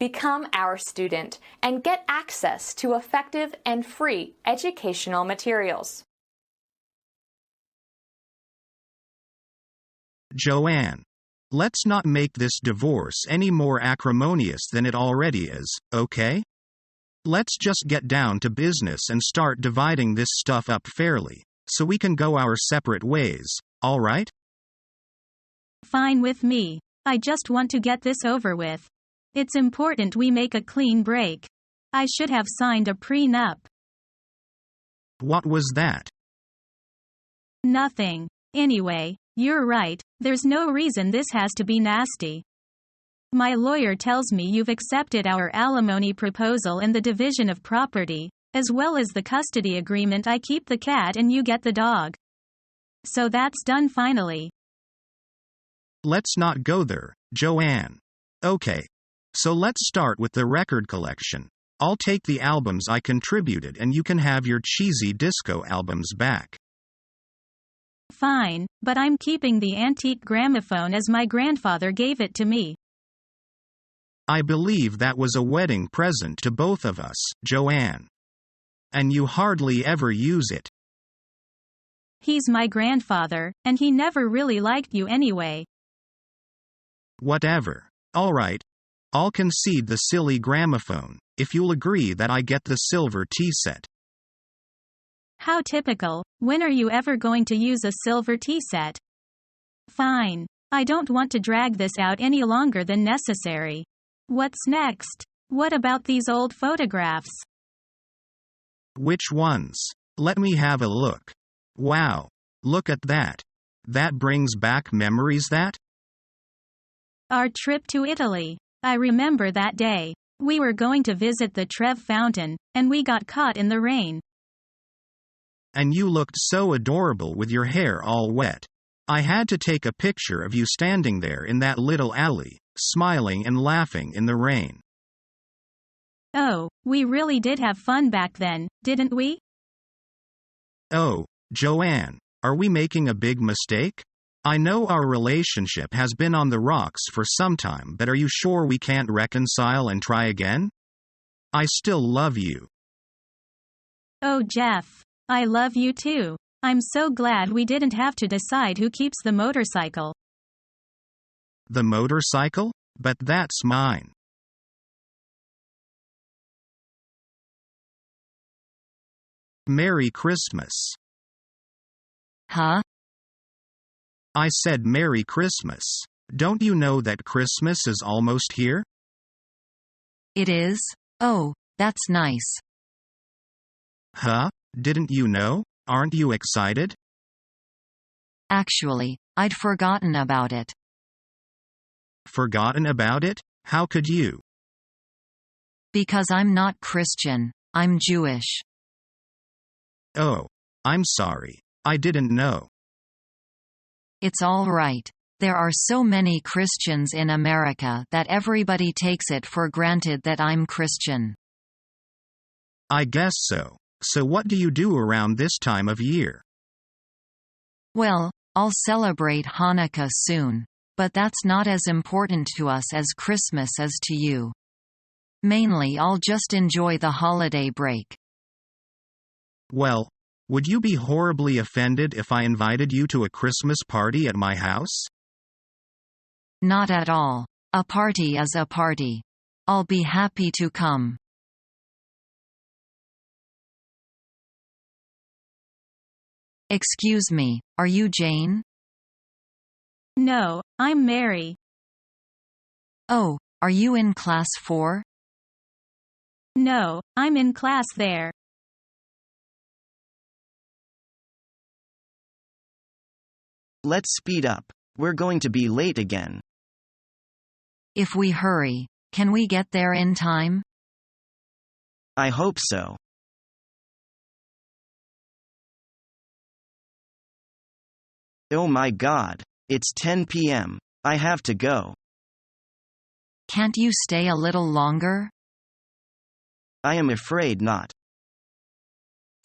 become our student and get access to effective and free educational materials. Joanne, let's not make this divorce any more acrimonious than it already is, okay? Let's just get down to business and start dividing this stuff up fairly, so we can go our separate ways, all right? Fine with me. I just want to get this over with. It's important we make a clean break. I should have signed a prenup. What was that? Nothing. Anyway, you're right, there's no reason this has to be nasty. My lawyer tells me you've accepted our alimony proposal and the division of property, as well as the custody agreement. I keep the cat and you get the dog. So that's done finally. Let's not go there, Joanne. Okay. So let's start with the record collection. I'll take the albums I contributed and you can have your cheesy disco albums back. Fine, but I'm keeping the antique gramophone as my grandfather gave it to me. I believe that was a wedding present to both of us, Joanne. And you hardly ever use it. He's my grandfather, and he never really liked you anyway. Whatever. All right. I'll concede the silly gramophone, if you'll agree that I get the silver tea set. How typical. When are you ever going to use a silver tea set? Fine. I don't want to drag this out any longer than necessary. What's next? What about these old photographs? Which ones? Let me have a look. Wow. Look at that. That brings back memories that? Our trip to Italy. I remember that day. We were going to visit the Trevi Fountain, and we got caught in the rain. And you looked so adorable with your hair all wet. I had to take a picture of you standing there in that little alley, smiling and laughing in the rain. Oh, we really did have fun back then, didn't we? Oh, Joanne, are we making a big mistake? I know our relationship has been on the rocks for some time, but are you sure we can't reconcile and try again? I still love you. Oh, Jeff. I love you too. I'm so glad we didn't have to decide who keeps the motorcycle. The motorcycle? But that's mine. Merry Christmas. Huh? I said Merry Christmas. Don't you know that Christmas is almost here? It is? Oh, that's nice. Huh? Didn't you know? Aren't you excited? Actually, I'd forgotten about it. Forgotten about it? How could you? Because I'm not Christian, I'm Jewish. Oh, I'm sorry. I didn't know. It's all right. There are so many Christians in America that everybody takes it for granted that I'm Christian. I guess so. So what do you do around this time of year? Well, I'll celebrate Hanukkah soon, but that's not as important to us as Christmas is to you. Mainly I'll just enjoy the holiday break. Well, would you be horribly offended if I invited you to a Christmas party at my house? Not at all. A party is a party. I'll be happy to come. Excuse me, are you Jane? No, I'm Mary. Oh, are you in class 4? No, I'm in class there. Let's speed up. We're going to be late again. If we hurry, can we get there in time? I hope so. Oh my God. It's 10 p.m. I have to go. Can't you stay a little longer? I am afraid not.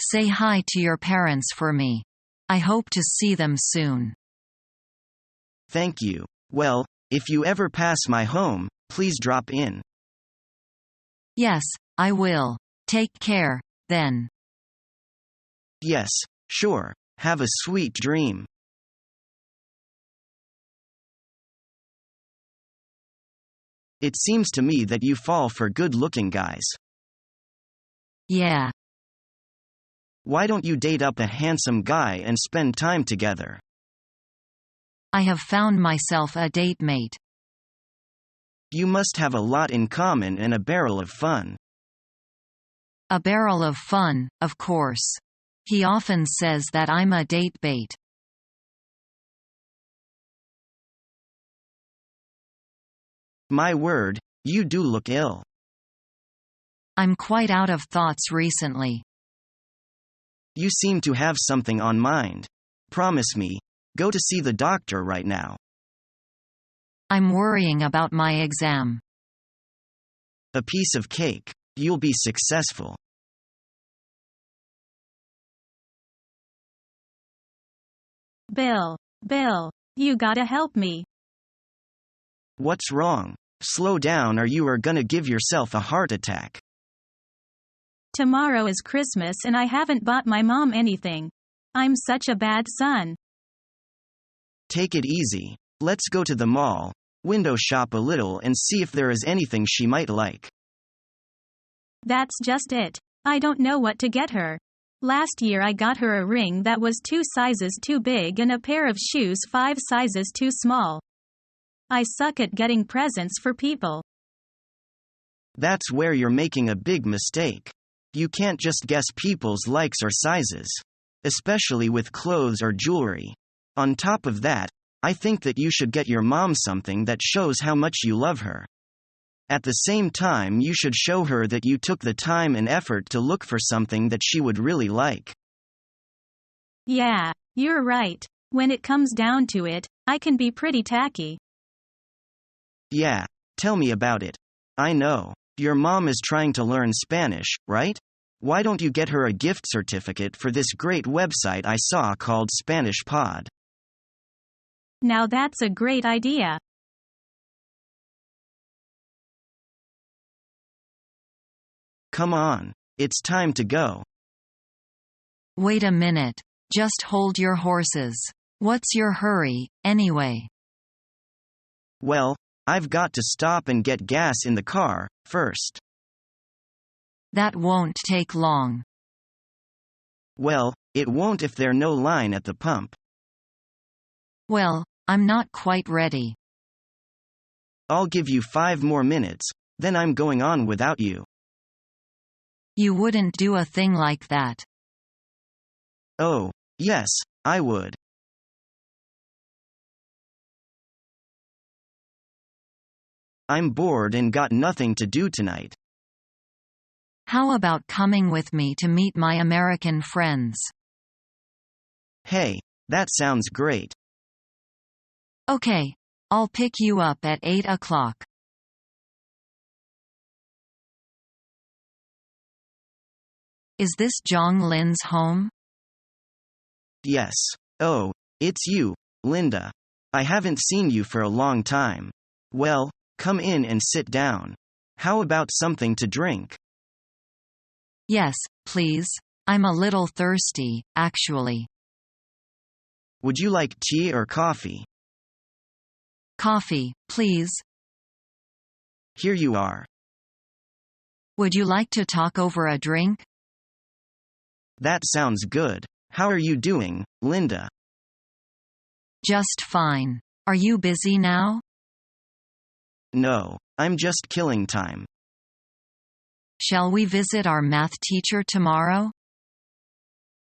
Say hi to your parents for me. I hope to see them soon. Thank you. Well, if you ever pass my home, please drop in. Yes, I will. Take care, then. Yes, sure. Have a sweet dream. It seems to me that you fall for good-looking guys. Yeah. Why don't you date up a handsome guy and spend time together? I have found myself a date mate. You must have a lot in common and a barrel of fun. A barrel of fun, of course. He often says that I'm a date bait. My word, you do look ill. I'm quite out of thoughts recently. You seem to have something on mind. Promise me, go to see the doctor right now. I'm worrying about my exam. A piece of cake. You'll be successful. Bill, you gotta help me. What's wrong? Slow down or you are gonna give yourself a heart attack. Tomorrow is Christmas and I haven't bought my mom anything. I'm such a bad son. Take it easy. Let's go to the mall, window shop a little and see if there is anything she might like. That's just it. I don't know what to get her. Last year I got her a ring that was 2 sizes too big and a pair of shoes 5 sizes too small. I suck at getting presents for people. That's where you're making a big mistake. You can't just guess people's likes or sizes, especially with clothes or jewelry. On top of that, I think that you should get your mom something that shows how much you love her. At the same time, you should show her that you took the time and effort to look for something that she would really like. Yeah, you're right. When it comes down to it, I can be pretty tacky. Yeah, tell me about it. I know. Your mom is trying to learn Spanish, right? Why don't you get her a gift certificate for this great website I saw called Spanish Pod? Now that's a great idea. Come on. It's time to go. Wait a minute. Just hold your horses. What's your hurry, anyway? Well, I've got to stop and get gas in the car, first. That won't take long. Well, it won't if there's no line at the pump. Well, I'm not quite ready. I'll give you 5 more minutes, then I'm going on without you. You wouldn't do a thing like that. Oh, yes, I would. I'm bored and got nothing to do tonight. How about coming with me to meet my American friends? Hey, that sounds great. Okay. I'll pick you up at 8 o'clock. Is this Zhang Lin's home? Yes. Oh, it's you, Linda. I haven't seen you for a long time. Well, come in and sit down. How about something to drink? Yes, please. I'm a little thirsty, actually. Would you like tea or coffee? Coffee, please. Here you are. Would you like to talk over a drink? That sounds good. How are you doing, Linda? Just fine. Are you busy now? No, I'm just killing time. Shall we visit our math teacher tomorrow?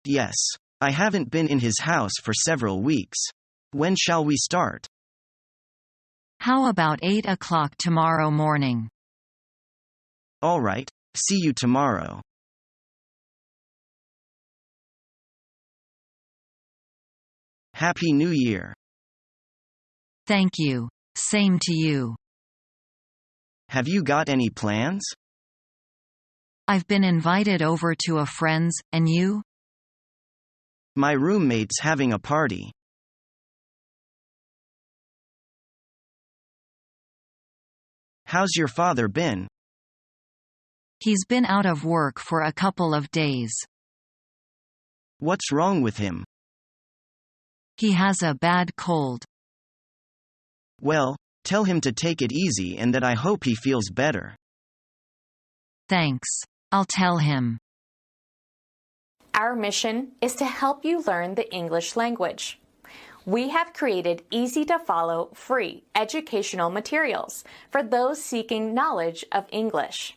Yes. I haven't been in his house for several weeks. When shall we start? How about 8 o'clock tomorrow morning? All right, see you tomorrow. Happy New Year. Thank you. Same to you. Have you got any plans? I've been invited over to a friend's, and you? My roommate's having a party. How's your father been? He's been out of work for a couple of days. What's wrong with him? He has a bad cold. Well, tell him to take it easy and that I hope he feels better. Thanks. I'll tell him. Our mission is to help you learn the English language. We have created easy-to-follow, free educational materials for those seeking knowledge of English.